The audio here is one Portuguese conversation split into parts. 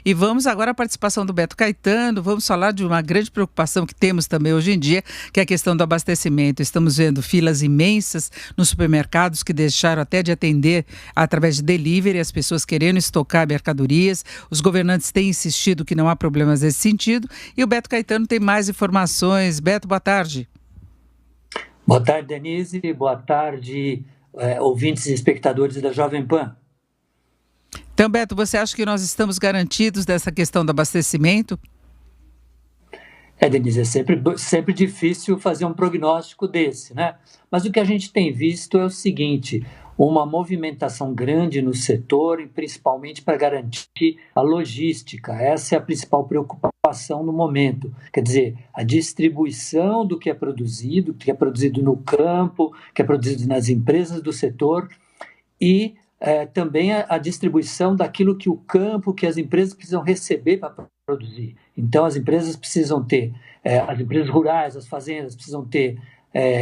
E vamos agora à participação do Beto Caetano, vamos falar de uma grande preocupação que temos também hoje em dia, que é a questão do abastecimento. Estamos vendo filas imensas nos supermercados que deixaram até de atender através de delivery, as pessoas querendo estocar mercadorias. Os governantes têm insistido que não há problemas nesse sentido. E o Beto Caetano tem mais informações. Beto, boa tarde. Boa tarde, Denise. Boa tarde, ouvintes e espectadores da Jovem Pan. Então, Beto, você acha que nós estamos garantidos dessa questão do abastecimento? Denise, é sempre difícil fazer um prognóstico desse, né? Mas o que a gente tem visto é o seguinte: uma movimentação grande no setor, e principalmente para garantir a logística. Essa é a principal preocupação no momento. Quer dizer, a distribuição do que é produzido no campo, que é produzido nas empresas do setor, e também a distribuição daquilo que o campo, que as empresas precisam receber para produzir. Então, as empresas precisam ter, as empresas rurais, as fazendas precisam ter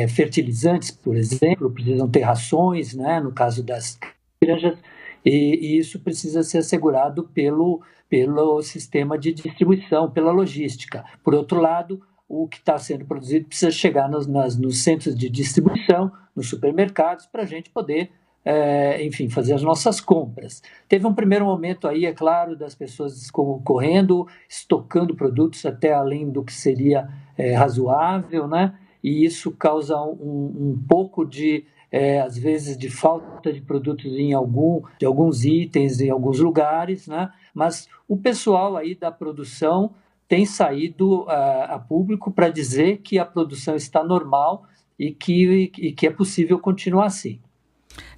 fertilizantes, por exemplo, precisam ter rações, né, no caso das granjas, e isso precisa ser assegurado pelo sistema de distribuição, pela logística. Por outro lado, o que está sendo produzido precisa chegar nos centros de distribuição, nos supermercados, para a gente poder enfim, fazer as nossas compras. Teve um primeiro momento aí, é claro, das pessoas correndo, estocando produtos até além do que seria razoável, né? E isso causa um pouco de, às vezes, de falta de produtos de alguns itens, em alguns lugares, né? Mas o pessoal aí da produção tem saído a público para dizer que a produção está normal e que é possível continuar assim.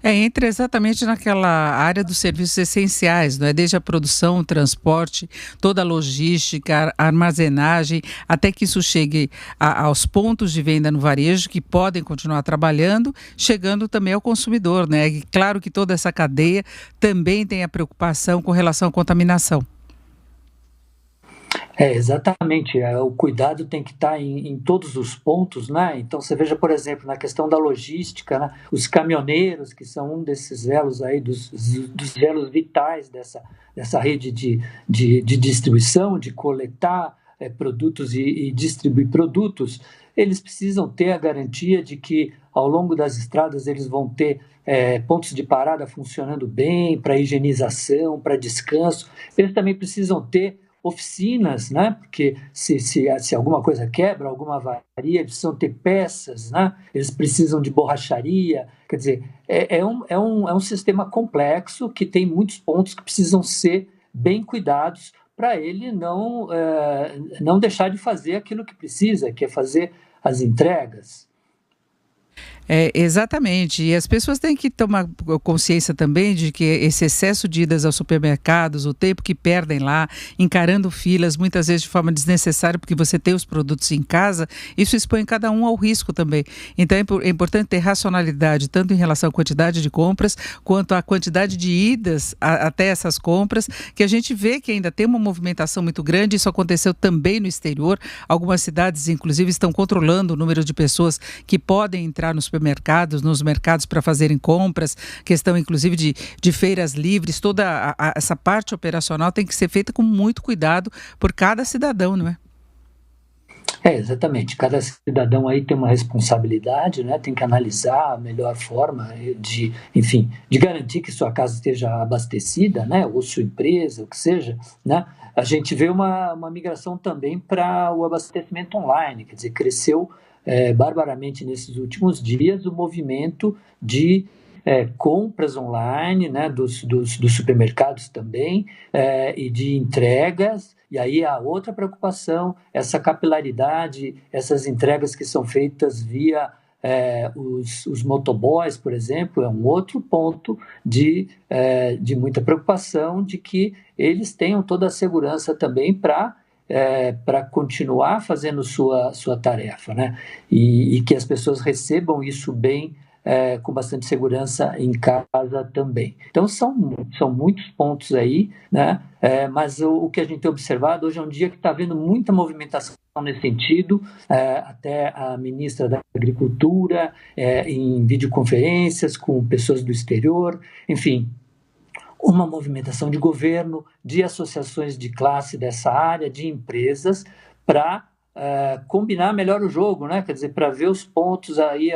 Entra exatamente naquela área dos serviços essenciais, não é? Desde a produção, o transporte, toda a logística, a armazenagem, até que isso chegue aos pontos de venda no varejo, que podem continuar trabalhando, chegando também ao consumidor, né? E claro que toda essa cadeia também tem a preocupação com relação à contaminação. Exatamente. O cuidado tem que estar em todos os pontos, né? Então, você veja, por exemplo, na questão da logística, né? Os caminhoneiros, que são um desses elos aí, dos elos vitais dessa rede de distribuição, de coletar produtos e distribuir produtos, eles precisam ter a garantia de que, ao longo das estradas, eles vão ter pontos de parada funcionando bem, para higienização, para descanso. Eles também precisam ter oficinas, né? Porque se alguma coisa quebra, alguma avaria, eles precisam ter peças, né? Eles precisam de borracharia. Quer dizer, é um sistema complexo que tem muitos pontos que precisam ser bem cuidados para ele não deixar de fazer aquilo que precisa, que é fazer as entregas. Exatamente, e as pessoas têm que tomar consciência também de que esse excesso de idas aos supermercados, o tempo que perdem lá, encarando filas, muitas vezes de forma desnecessária, porque você tem os produtos em casa, isso expõe cada um ao risco também. Então é importante ter racionalidade, tanto em relação à quantidade de compras, quanto à quantidade de idas até essas compras, que a gente vê que ainda tem uma movimentação muito grande. Isso aconteceu também no exterior. Algumas cidades, inclusive, estão controlando o número de pessoas que podem entrar nos mercados para fazerem compras, questão inclusive de feiras livres, toda essa parte operacional tem que ser feita com muito cuidado por cada cidadão, não é? Exatamente. Cada cidadão aí tem uma responsabilidade, né? Tem que analisar a melhor forma de garantir que sua casa esteja abastecida, né? Ou sua empresa, o que seja, né? A gente vê uma migração também para o abastecimento online, quer dizer, cresceu barbaramente nesses últimos dias o movimento de compras online, né, dos supermercados também, e de entregas. E aí a outra preocupação, essa capilaridade, essas entregas que são feitas via os motoboys, por exemplo, é um outro ponto de muita preocupação de que eles tenham toda a segurança também para continuar fazendo sua tarefa, né? E que as pessoas recebam isso bem, com bastante segurança em casa também. Então, são muitos pontos aí, né? Mas o que a gente tem observado hoje é um dia que está havendo muita movimentação nesse sentido, até a ministra da Agricultura, em videoconferências com pessoas do exterior, enfim. uma movimentação de governo, de associações de classe dessa área, de empresas, para combinar melhor o jogo, né? Quer dizer, para ver os pontos aí,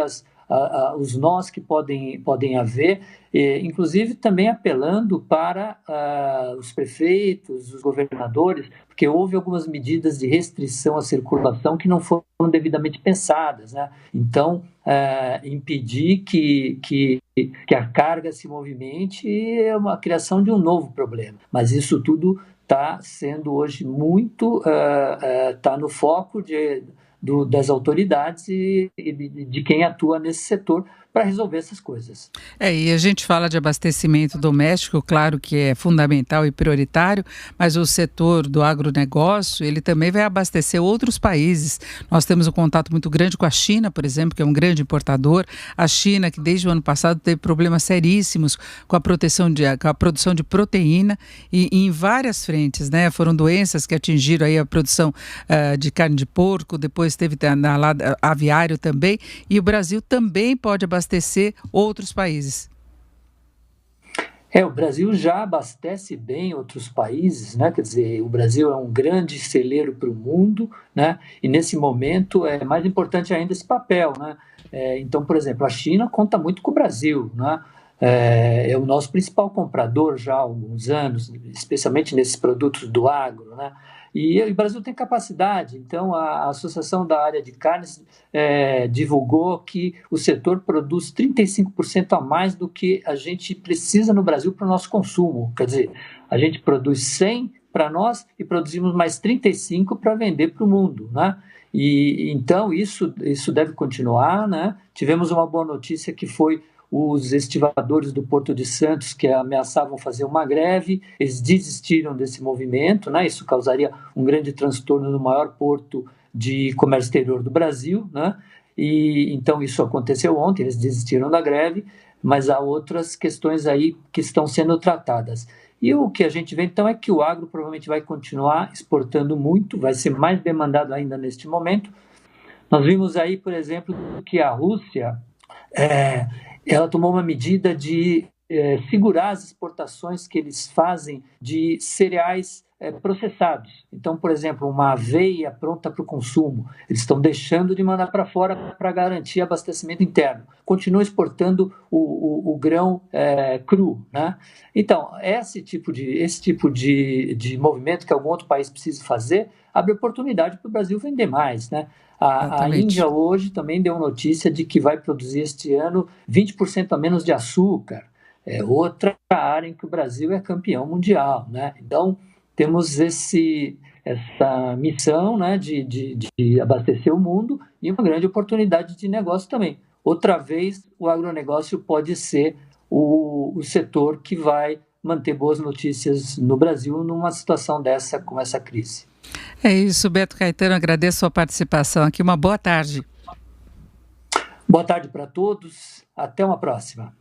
os nós que podem haver, inclusive também apelando para os prefeitos, os governadores, porque houve algumas medidas de restrição à circulação que não foram devidamente pensadas, né? Então, impedir que a carga se movimente é uma criação de um novo problema. Mas isso tudo está sendo hoje muito, está no foco das autoridades e de quem atua nesse setor para resolver essas coisas. E a gente fala de abastecimento doméstico, claro que é fundamental e prioritário, mas o setor do agronegócio, ele também vai abastecer outros países. Nós temos um contato muito grande com a China, por exemplo, que é um grande importador. A China, que desde o ano passado teve problemas seríssimos com a produção de proteína e em várias frentes, né? Foram doenças que atingiram aí a produção de carne de porco, depois teve na lado aviário também, e o Brasil também pode abastecer outros países. O Brasil já abastece bem outros países, né? Quer dizer, o Brasil é um grande celeiro para o mundo, né? E nesse momento é mais importante ainda esse papel, né? Então, por exemplo, a China conta muito com o Brasil, né? É o nosso principal comprador já há alguns anos, especialmente nesses produtos do agro, né? E o Brasil tem capacidade, então a Associação da Área de Carnes divulgou que o setor produz 35% a mais do que a gente precisa no Brasil para o nosso consumo. Quer dizer, a gente produz 100 para nós e produzimos mais 35 para vender para o mundo, né? E então isso deve continuar, né? Tivemos uma boa notícia que foi os estivadores do Porto de Santos, que ameaçavam fazer uma greve, eles desistiram desse movimento, né? Isso causaria um grande transtorno no maior porto de comércio exterior do Brasil, né? E então isso aconteceu ontem, eles desistiram da greve, mas há outras questões aí que estão sendo tratadas. E o que a gente vê então é que o agro provavelmente vai continuar exportando muito, vai ser mais demandado ainda neste momento. Nós vimos aí, por exemplo, que a Rússia ela tomou uma medida de segurar as exportações que eles fazem de cereais processados. Então, por exemplo, uma aveia pronta para o consumo, eles estão deixando de mandar para fora para garantir abastecimento interno. Continuam exportando o grão cru, né? Então, esse tipo de movimento que algum outro país precisa fazer abre oportunidade para o Brasil vender mais, né? A Índia hoje também deu notícia de que vai produzir este ano 20% a menos de açúcar. É outra área em que o Brasil é campeão mundial, né? Então, temos essa missão, né, de abastecer o mundo e uma grande oportunidade de negócio também. Outra vez, o agronegócio pode ser o setor que vai manter boas notícias no Brasil numa situação dessa, com essa crise. É isso, Beto Caetano, agradeço a sua participação aqui. Uma boa tarde. Boa tarde para todos, até uma próxima.